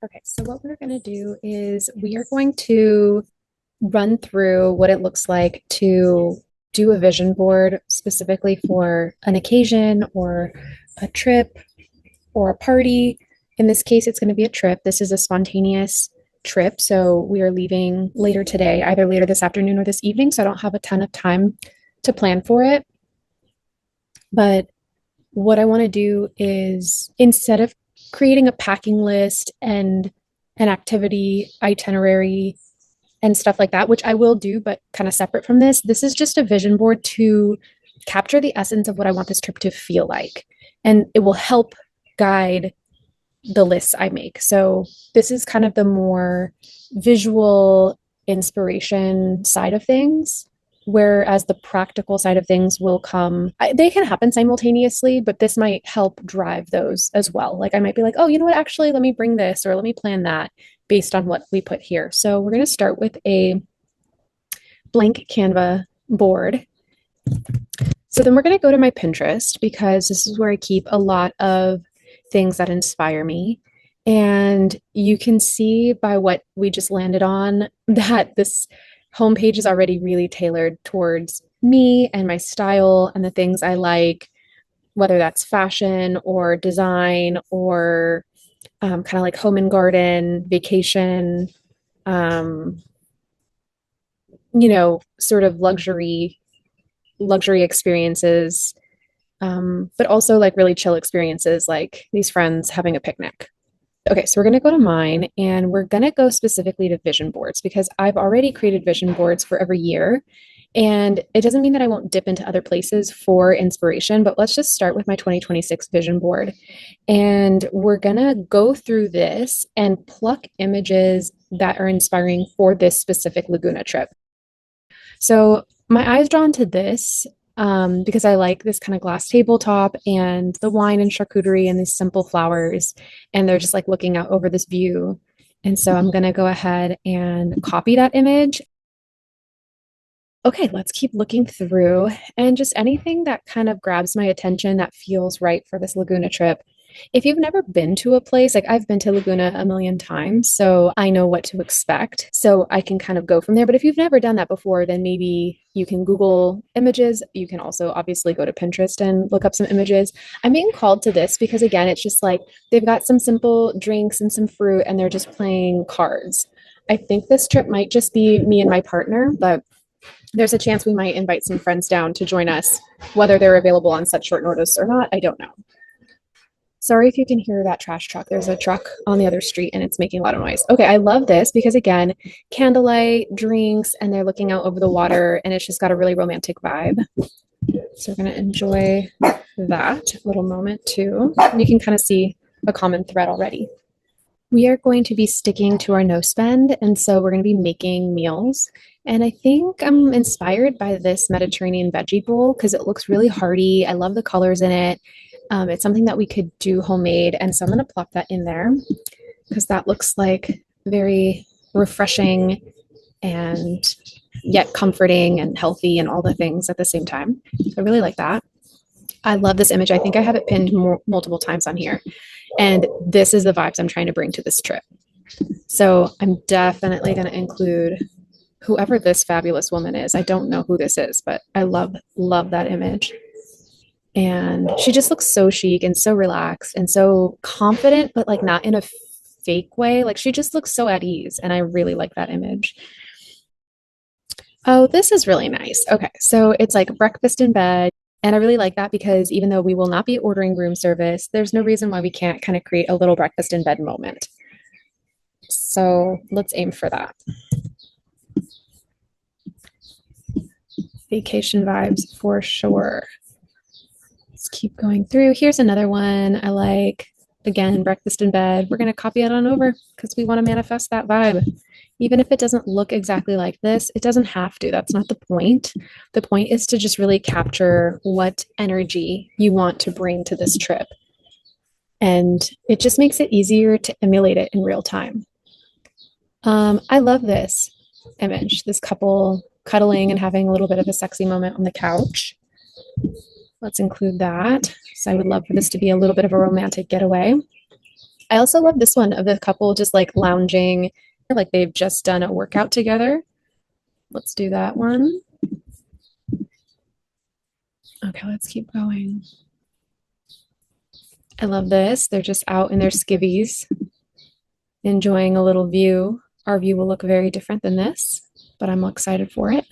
Okay, so what we're going to do is we are going to run through what it looks like to do a vision board specifically for an occasion or a trip or a party. In this case, it's going to be a trip. This is a spontaneous trip. So we are leaving later today, either later this afternoon or this evening. So I don't have a ton of time to plan for it. But what I want to do is instead of creating a packing list and an activity itinerary and stuff like that, which I will do, but kind of separate from this, this is just a vision board to capture the essence of what I want this trip to feel like. And it will help guide the lists I make. So this is kind of the more visual inspiration side of things. Whereas the practical side of things will come, they can happen simultaneously, but this might help drive those as well. Like I might be like, oh, you know what, actually, let me bring this or let me plan that based on what we put here. So we're going to start with a blank Canva board. So then we're going to go to my Pinterest because this is where I keep a lot of things that inspire me. And you can see by what we just landed on that this homepage is already really tailored towards me and my style and the things I like, whether that's fashion or design or kind of like home and garden, vacation, um, sort of luxury experiences, but also like really chill experiences like these friends having a picnic. Okay, so we're going to go to mine and we're going to go specifically to vision boards because I've already created vision boards for every year. And it doesn't mean that I won't dip into other places for inspiration, but let's just start with my 2026 vision board. And we're going to go through this and pluck images that are inspiring for this specific Laguna trip. So my eye's drawn to this because I like this kind of glass tabletop and the wine and charcuterie and these simple flowers. And they're just like looking out over this view. And so I'm going to go ahead and copy that image. Okay, let's keep looking through and just anything that kind of grabs my attention that feels right for this Laguna trip. If you've never been to a place, like I've been to Laguna a million times, so I know what to expect. So I can kind of go from there. But if you've never done that before, then maybe you can Google images. You can also obviously go to Pinterest and look up some images. I'm being called to this because, again, it's just like they've got some simple drinks and some fruit, and they're just playing cards. I think this trip might just be me and my partner, but there's a chance we might invite some friends down to join us, whether they're available on such short notice or not, I don't know. Sorry if you can hear that trash truck. There's a truck on the other street and it's making a lot of noise. Okay, I love this because again, candlelight, drinks, and they're looking out over the water and it's just got a really romantic vibe. So we're going to enjoy that little moment too. You can kind of see a common thread already. We are going to be sticking to our no spend, and so we're going to be making meals. And I think I'm inspired by this Mediterranean veggie bowl because it looks really hearty. I love the colors in it. It's something that we could do homemade, and so I'm going to plop that in there because that looks like very refreshing and yet comforting and healthy and all the things at the same time. So I really like that. I love this image. I think I have it pinned multiple times on here. And this is the vibes I'm trying to bring to this trip. So I'm definitely going to include whoever this fabulous woman is. I don't know who this is, but I love that image. And she just looks so chic and so relaxed and so confident, but like not in a fake way. Like she just looks so at ease. And I really like that image. Oh, this is really nice. Okay, so it's like breakfast in bed. And I really like that because even though we will not be ordering room service, there's no reason why we can't kind of create a little breakfast in bed moment. So let's aim for that. Vacation vibes for sure. Let's keep going through. Here's another one I like. Again, breakfast in bed. We're going to copy it on over because we want to manifest that vibe. Even if it doesn't look exactly like this, it doesn't have to. That's not the point. The point is to just really capture what energy you want to bring to this trip. And it just makes it easier to emulate it in real time. I love this image, this couple cuddling and having a little bit of a sexy moment on the couch. Let's include that. So I would love for this to be a little bit of a romantic getaway. I also love this one of the couple just like lounging, like they've just done a workout together. Let's do that one. Okay, let's keep going. I love this. They're just out in their skivvies, enjoying a little view. Our view will look very different than this, but I'm excited for it.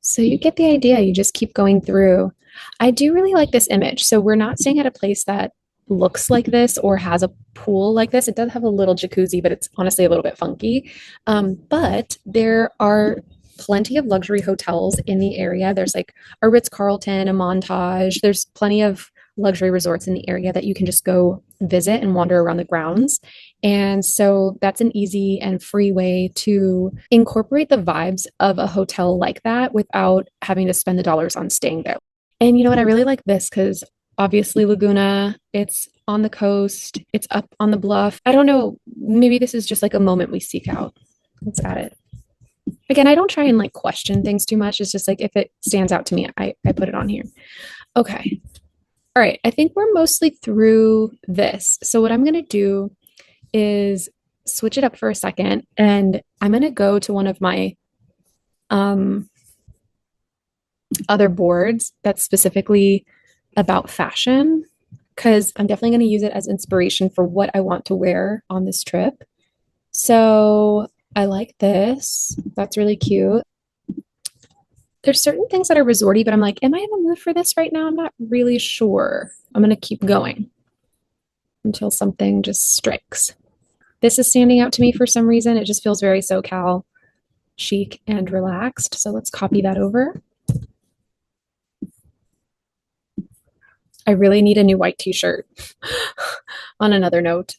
So you get the idea. You just keep going through. I do really like this image. So we're not staying at a place that looks like this or has a pool like this. It does have a little jacuzzi, but it's honestly a little bit funky. But there are plenty of luxury hotels in the area. There's like a Ritz-Carlton, a Montage. There's plenty of luxury resorts in the area that you can just go visit and wander around the grounds. And so that's an easy and free way to incorporate the vibes of a hotel like that without having to spend the dollars on staying there. And you know what? I really like this because obviously Laguna, it's on the coast, it's up on the bluff. I don't know, maybe this is just like a moment we seek out. Let's add it. Again, I don't try and like question things too much. It's just like if it stands out to me, I put it on here. Okay. All right. I think we're mostly through this. So what I'm going to do is switch it up for a second and I'm going to go to one of my um, other boards that's specifically about fashion because I'm definitely going to use it as inspiration for what I want to wear on this trip. So I like this. That's really cute. There's certain things that are resorty, but I'm like, am I in the mood for this right now? I'm not really sure. I'm going to keep going until something just strikes. This is standing out to me for some reason. It just feels very SoCal chic and relaxed. So let's copy that over. I really need a new white t-shirt. On another note,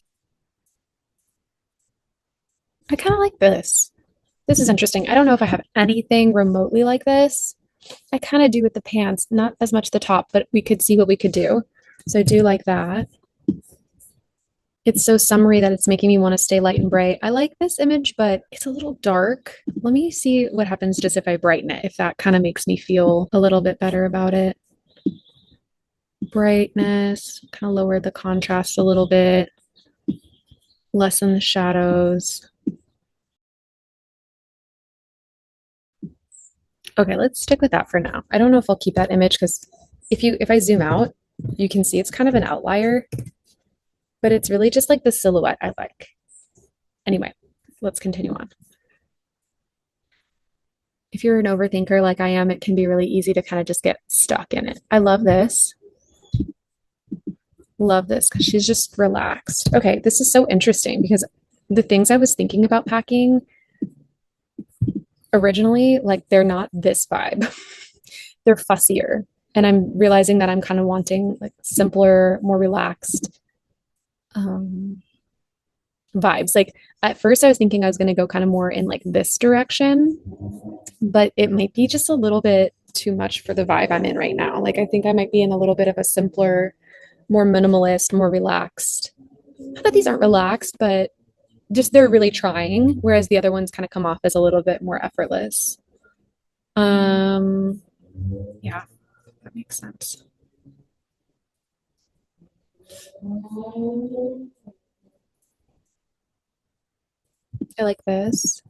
I kind of like this. This is interesting. I don't know if I have anything remotely like this. I kind of do with the pants, not as much the top, but we could see what we could do. So I do like that. It's so summery that it's making me want to stay light and bright. I like this image, but it's a little dark. Let me see what happens just if I brighten it, if that kind of makes me feel a little bit better about it. Brightness, kind of lower the contrast a little bit, lessen the shadows. Okay, let's stick with that for now. I don't know if I'll keep that image because if I zoom out, you can see it's kind of an outlier, but it's really just like the silhouette I like. Anyway, let's continue on. If you're an overthinker like I am, it can be really easy to kind of just get stuck in it. I love this. Love this because she's just relaxed. Okay, this is so interesting because the things I was thinking about packing originally, like they're not this vibe. They're fussier. And I'm realizing that I'm kind of wanting like simpler, more relaxed um, vibes. Like at first, I was thinking I was going to go kind of more in like this direction, but it might be just a little bit too much for the vibe I'm in right now. Like I think I might be in a little bit of a simpler, more minimalist, more relaxed. Not that these aren't relaxed, but just they're really trying, whereas the other ones kind of come off as a little bit more effortless. Um, yeah, that makes sense. I like this.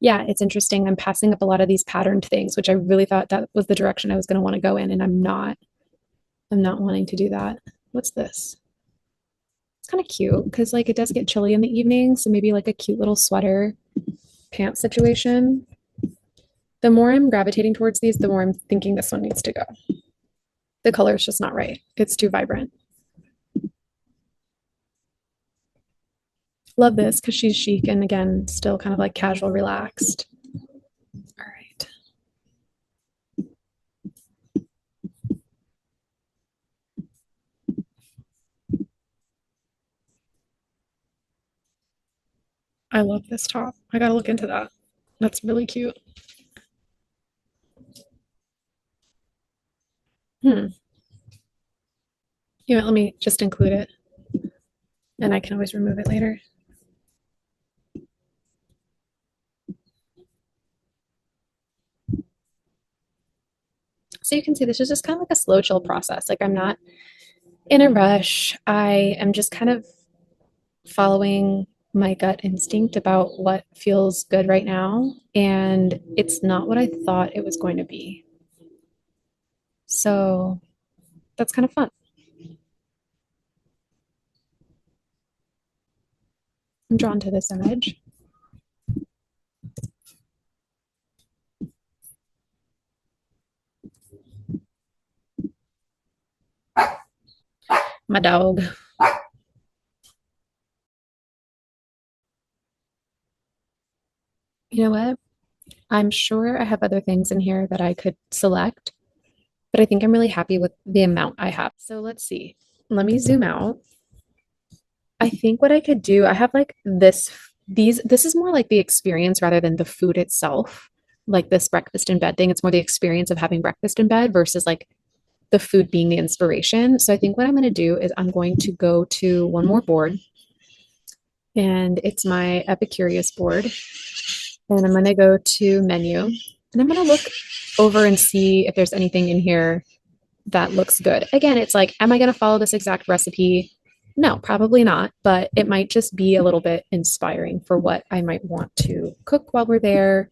Yeah, it's interesting. I'm passing up a lot of these patterned things, which I really thought that was the direction I was going to want to go in, and I'm not. I'm not wanting to do that. What's this? It's kind of cute because like it does get chilly in the evening, so maybe like a cute little sweater pants situation. The more I'm gravitating towards these, the more I'm thinking this one needs to go. The color is just not right. It's too vibrant. Love this because she's chic and again, still kind of like casual, relaxed. All right. I love this top. I gotta look into that. That's really cute. Hmm. You know, let me just include it and I can always remove it later. So you can see this is just kind of like a slow chill process. Like I'm not in a rush. I am just kind of following my gut instinct about what feels good right now. And it's not what I thought it was going to be. So that's kind of fun. I'm drawn to this image. My dog. You know what? I'm sure I have other things in here that I could select, but I think I'm really happy with the amount I have. So let's see. Let me zoom out. I think what I could do, I have like this is more like the experience rather than the food itself. Like this breakfast in bed thing, it's more the experience of having breakfast in bed versus like the food being the inspiration. So I think what I'm going to do is I'm going to go to one more board, and it's my Epicurious board. And I'm going to go to menu, and I'm going to look over and see if there's anything in here that looks good. Again, it's like, am I going to follow this exact recipe? No, probably not, but it might just be a little bit inspiring for what I might want to cook while we're there,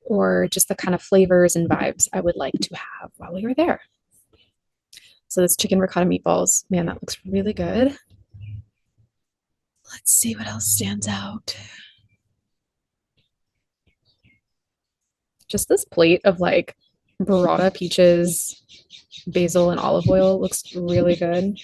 or just the kind of flavors and vibes I would like to have while we were there. So this chicken ricotta meatballs, man, that looks really good. Let's see what else stands out. Just this plate of like burrata peaches, basil, and olive oil looks really good.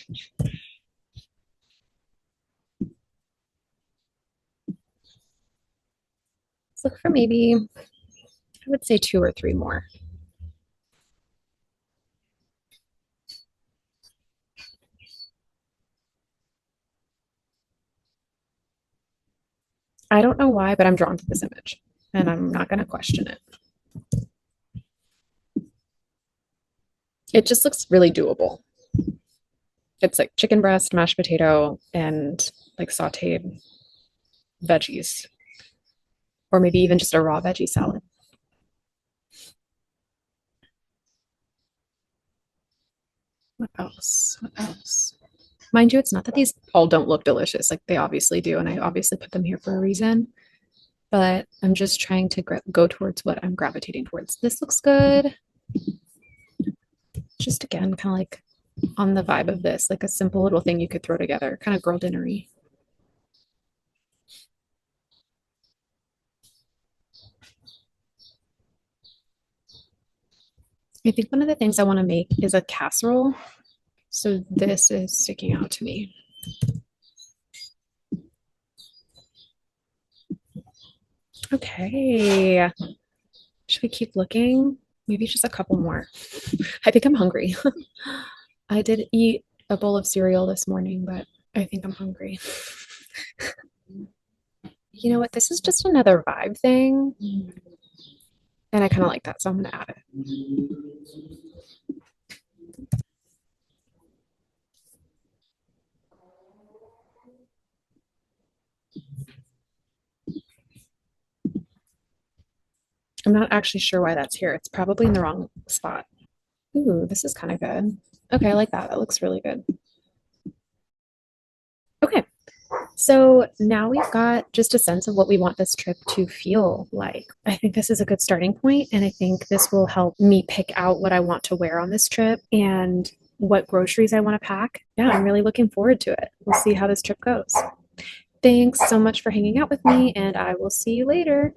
Let's look for maybe, I would say 2 or 3 more. I don't know why, but I'm drawn to this image and I'm not going to question it. It just looks really doable. It's like chicken breast, mashed potato, and like sauteed veggies, or maybe even just a raw veggie salad. What else? What else? Mind you, it's not that these all don't look delicious. Like they obviously do, and I obviously put them here for a reason. But I'm just trying to go towards what I'm gravitating towards. This looks good. Just again, kind of like on the vibe of this, like a simple little thing you could throw together, kind of girl dinnery. I think one of the things I want to make is a casserole. So this is sticking out to me. Okay. Should we keep looking? Maybe just a couple more. I think I'm hungry. I did eat a bowl of cereal this morning, but I think I'm hungry. You know what? This is just another vibe thing. And I kind of like that, so I'm going to add it. I'm not actually sure why that's here. It's probably in the wrong spot. Ooh, this is kind of good. Okay, I like that. That looks really good. Okay, so now we've got just a sense of what we want this trip to feel like. I think this is a good starting point, and I think this will help me pick out what I want to wear on this trip and what groceries I want to pack. Yeah, I'm really looking forward to it. We'll see how this trip goes. Thanks so much for hanging out with me, and I will see you later.